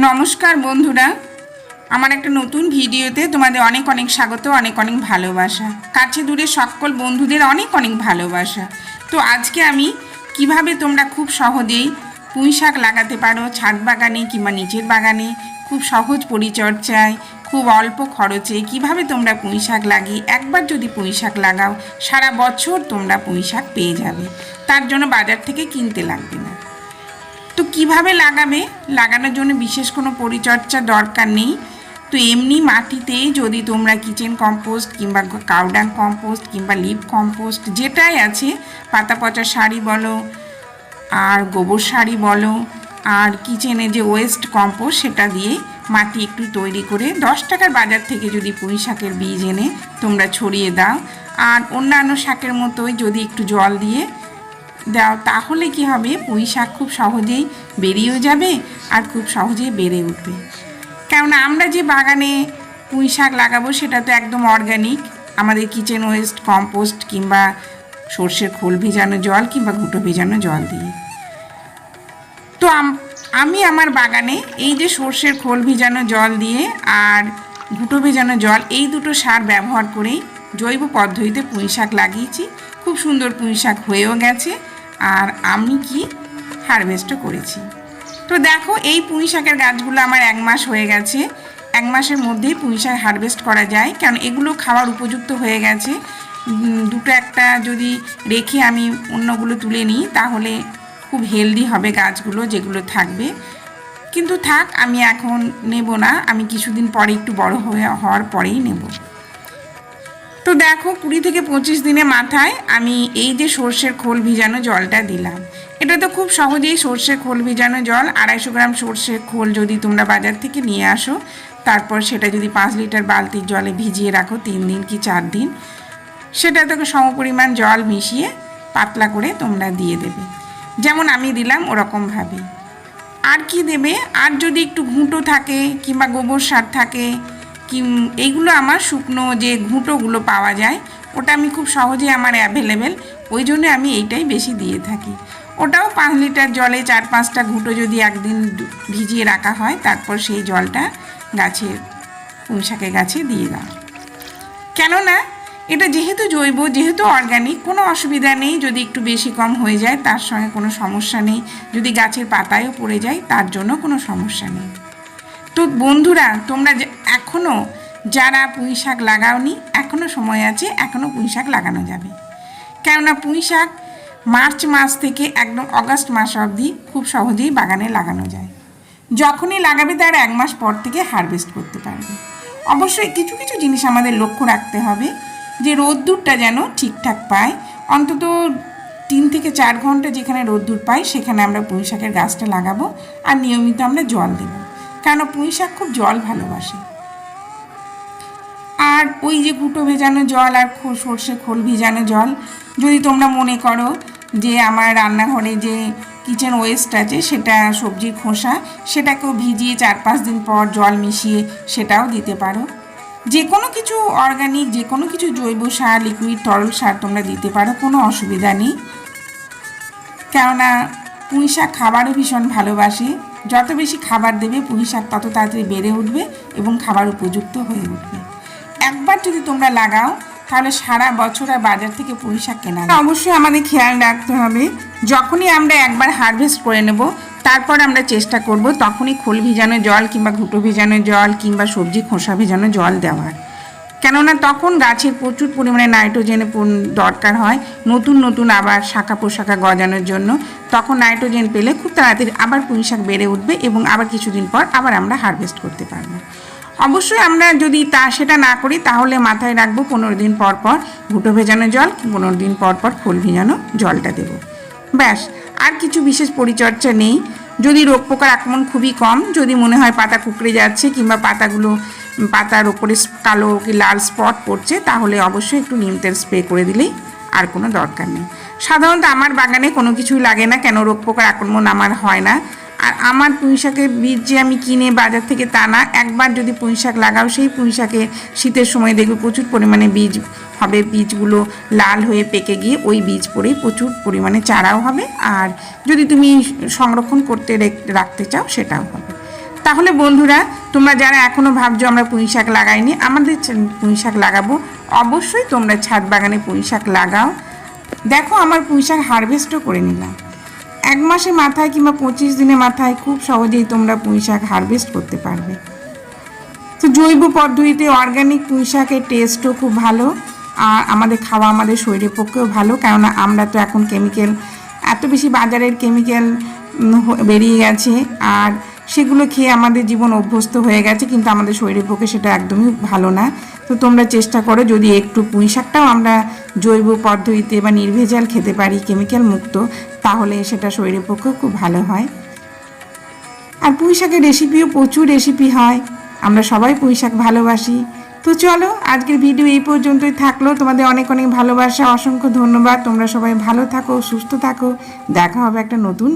নমস্কার বন্ধুরা, আমার একটা নতুন ভিডিওতে তোমাদের অনেক অনেক স্বাগত, অনেক অনেক ভালোবাসা। কাছে দূরে সকল বন্ধুদের অনেক অনেক ভালোবাসা। তো আজকে আমি কিভাবে তোমরা খুব সহজেই পুঁই শাক লাগাতে পারো ছাদ বাগানে কিংবা নিচের বাগানে, খুব সহজ পরিচর্যায়, খুব অল্প খরচে কিভাবে তোমরা পুঁই শাক লাগিয়ে একবার যদি পুঁই শাক লাগাও সারা বছর তোমরা পুঁই শাক পেয়ে যাবে, তার জন্য বাজার থেকে কিনতে লাগবে না। তো কিভাবে লাগাবে, লাগানোর জন্য বিশেষ কোনো পরিচর্যা দরকার নেই। তো এমনি মাটিতেই যদি তোমরা কিচেন কম্পোস্ট কিংবা কাউডাং কম্পোস্ট কিংবা লিভ কম্পোস্ট যেটাই আছে, পাতা পচা শাড়ি বলো আর গোবর শাড়ি বলো আর কিচেনে যে ওয়েস্ট কম্পোস্ট সেটা দিয়ে মাটি একটু তৈরি করে 10 টাকার বাজার থেকে যদি পুঁই শাকের বীজ এনে তোমরা ছড়িয়ে দাও আর অন্যান্য শাকের মতোই যদি একটু জল দিয়ে দাও, তাহলে কি হবে, পুঁই শাক খুব সহজেই বেরিয়েও যাবে আর খুব সহজেই বেড়ে উঠবে। কেননা আমরা যে বাগানে পুঁই শাক লাগাবো সেটা তো একদম অর্গানিক, আমাদের কিচেন ওয়েস্ট কম্পোস্ট কিংবা সর্ষের খোল ভেজানো জল কিংবা ঘুঁটো ভেজানো জল দিয়ে। তো আমি আমার বাগানে এই যে সর্ষের খোল ভেজানো জল দিয়ে আর ঘুঁটো ভেজানো জল, এই দুটো সার ব্যবহার করেই জৈব পদ্ধতিতে পুঁই শাক লাগিয়েছি। খুব সুন্দর পুঁই শাক হয়েও গেছে আর আমি কি হারভেস্টও করেছি। তো দেখো, এই পুঁই শাকের গাছগুলো আমার 1 মাস হয়ে গেছে। 1 মাসের মধ্যেই পুঁই শাক হারভেস্ট করা যায়, কারণ এগুলো খাওয়ার উপযুক্ত হয়ে গেছে। দুটো একটা যদি রেখে আমি অন্যগুলো তুলে নিই তাহলে খুব হেলদি হবে গাছগুলো যেগুলো থাকবে। কিন্তু থাক, আমি এখন নেব না, আমি কিছুদিন পরে একটু বড় হওয়ার পরেই নেব। তো দেখো, 20 থেকে 25 দিনের মাথায় আমি এই যে সর্ষের খোল ভিজানো জলটা দিলাম। এটা তো খুব সহজেই সর্ষের খোল ভিজানো জল, 250 গ্রাম সর্ষের খোল যদি তোমরা বাজার থেকে নিয়ে আসো, তারপর সেটা যদি 5 লিটার বালতির জলে ভিজিয়ে রাখো 3 দিন কি 4 দিন, সেটা তোকে সমপরিমাণ জল মিশিয়ে পাতলা করে তোমরা দিয়ে দেবে, যেমন আমি দিলাম ওরকমভাবে। আর কি দেবে, আর যদি একটু ঘুঁটো থাকে কিংবা গোবর সার থাকে এইগুলো আমার শুকনো যে ঘুঁটোগুলো পাওয়া যায়, ওটা আমি খুব সহজে আমার অ্যাভেলেবেল, ওই জন্য আমি এইটাই বেশি দিয়ে থাকি। ওটাও 5 লিটার জলে 4-5টা ঘুঁটো যদি একদিন ভিজিয়ে রাখা হয়, তারপর সেই জলটা গাছের পুঁই শাকের গাছে দিয়ে দাও। কেননা এটা যেহেতু জৈব, যেহেতু অর্গানিক, কোনো অসুবিধা নেই। যদি একটু বেশি কম হয়ে যায় তার সঙ্গে কোনো সমস্যা নেই, যদি গাছের পাতায়ও পড়ে যায় তার জন্য কোনো সমস্যা নেই। তো বন্ধুরা, তোমরা এখনও যারা পুঁই শাক লাগাওনি, এখনও সময় আছে, এখনও পুঁই শাক লাগানো যাবে। কেননা পুঁই শাক মার্চ মাস থেকে একদম অগাস্ট মাস অবধি খুব সহজেই বাগানে লাগানো যায়। যখনই লাগাবে তার 1 মাস পর থেকে হারভেস্ট করতে পারবে। অবশ্যই কিছু কিছু জিনিস আমাদের লক্ষ্য রাখতে হবে, যে রোদ্দুরটা যেন ঠিকঠাক পায়। অন্তত 3 থেকে 4 ঘন্টা যেখানে রোদ্দুর পাই সেখানে আমরা পুঁই শাকের গাছটা লাগাবো আর নিয়মিত আমরা জল দেবো, কেন পুঁই শাক খুব জল ভালোবাসে। আর ওই যে ঘুঁটো ভেজানো জল আর সর্ষে খোল ভেজানো জল, যদি তোমরা মনে করো যে আমার রান্নাঘরে যে কিচেন ওয়েস্ট আছে সেটা সবজির খোসা, সেটাকেও ভিজিয়ে 4-5 দিন পর জল মিশিয়ে সেটাও দিতে পারো। যে কোনো কিছু অর্গানিক, যে কোনো কিছু জৈব সার, লিকুইড তরল সার তোমরা দিতে পারো, কোনো অসুবিধা নেই। কেননা পুঁই শাক খাবারও ভীষণ ভালোবাসে, যত বেশি খাবার দেবে পুঁই শাক তত তাড়াতাড়ি বেড়ে উঠবে এবং খাবার উপযুক্ত হয়ে উঠবে। একবার যদি তোমরা লাগাও তাহলে সারা বছর আর বাজার থেকে পুঁই শাক কেনা। অবশ্যই আমাদের খেয়াল রাখতে হবে, যখনই আমরা একবার হারভেস্ট করে নেব তারপর আমরা চেষ্টা করব তখনই খোল ভিজানো জল কিংবা ঘুঁটো ভেজানো জল কিংবা সবজি খোসা ভেজানো জল দেওয়ার। কেননা তখন গাছের প্রচুর পরিমাণে নাইট্রোজেনের দরকার হয়, নতুন নতুন আবার শাখা পোশাখা গজানোর জন্য। তখন নাইট্রোজেন পেলে খুব তাড়াতাড়ি আবার পুঁই শাক বেড়ে উঠবে এবং আবার কিছুদিন পর আবার আমরা হারভেস্ট করতে পারবো। অবশ্যই আমরা যদি সেটা না করি তাহলে মাথায় রাখবো 15 দিন পর পর ঘুঁটো ভেজানো জল, 15 দিন পর পর খোল ভেজানো জলটা দেবো, ব্যাস। আর কিছু বিশেষ পরিচর্যা নেই। যদি রোগ পোকার আক্রমণ খুবই কম, যদি মনে হয় পাতা কুঁকড়ে যাচ্ছে কিংবা পাতার ওপরে কালো কি লাল স্পট পড়ছে, তাহলে অবশ্যই একটু নিম তেল স্প্রে করে দিলেই, আর কোনো দরকার নেই। সাধারণত আমার বাগানে কোনো কিছুই লাগে না, কেন রোগ পোকার আক্রমণ আমার হয় না। আর আমার পুঁই শাকের বীজ যে আমি কিনে বাজার থেকে তা না, একবার যদি পুঁই শাক লাগাও সেই পুঁই শাকের শীতের সময় দেখবে প্রচুর পরিমাণে বীজ হবে, বীজগুলো লাল হয়ে পেকে গিয়ে ওই বীজ পড়েই প্রচুর পরিমাণে চারাও হবে, আর যদি তুমি সংরক্ষণ করতে রাখতে চাও সেটাও হবে। তাহলে বন্ধুরা, তোমরা যারা এখনও ভাবছো আমরা পুঁই শাক লাগাইনি, আমাদের পুঁই শাক লাগাবো, অবশ্যই তোমরা ছাদ বাগানে পুঁই শাক লাগাও। দেখো আমার পুঁই শাক হারভেস্টও করে নিলাম। 1 মাসে মাথায় কিংবা 25 দিনের মাথায় খুব সহজেই তোমরা পুঁই শাক হারভেস্ট করতে পারবে। তো জৈব পদ্ধতিতে অর্গানিক পুঁই শাকের টেস্টও খুব ভালো, আর আমাদের খাওয়া আমাদের শরীরের পক্ষেও ভালো, কেননা আমরা তো এখন কেমিক্যাল, এত বেশি বাজারের কেমিক্যাল বেরিয়ে গেছে, আর সেগুলো খেয়ে আমাদের জীবন অভ্যস্ত হয়ে গেছে, কিন্তু আমাদের শরীরের পক্ষে সেটা একদমই ভালো না। তো তোমরা চেষ্টা করো যদি একটু পুঁই শাকটাও আমরা জৈব পদ্ধতিতে বা নির্ভেজাল খেতে পারি, কেমিক্যাল মুক্ত, তাহলে সেটা শরীরের পক্ষেও খুব ভালো হয়। আর পুঁই শাকের রেসিপিও প্রচুর রেসিপি হয়, আমরা সবাই পুঁই শাক ভালোবাসি। তো চলো, আজকের ভিডিও এই পর্যন্তই থাকলো। তোমাদের অনেক অনেক ভালোবাসা, অসংখ্য ধন্যবাদ। তোমরা সবাই ভালো থাকো, সুস্থ থাকো। দেখা হবে একটা নতুন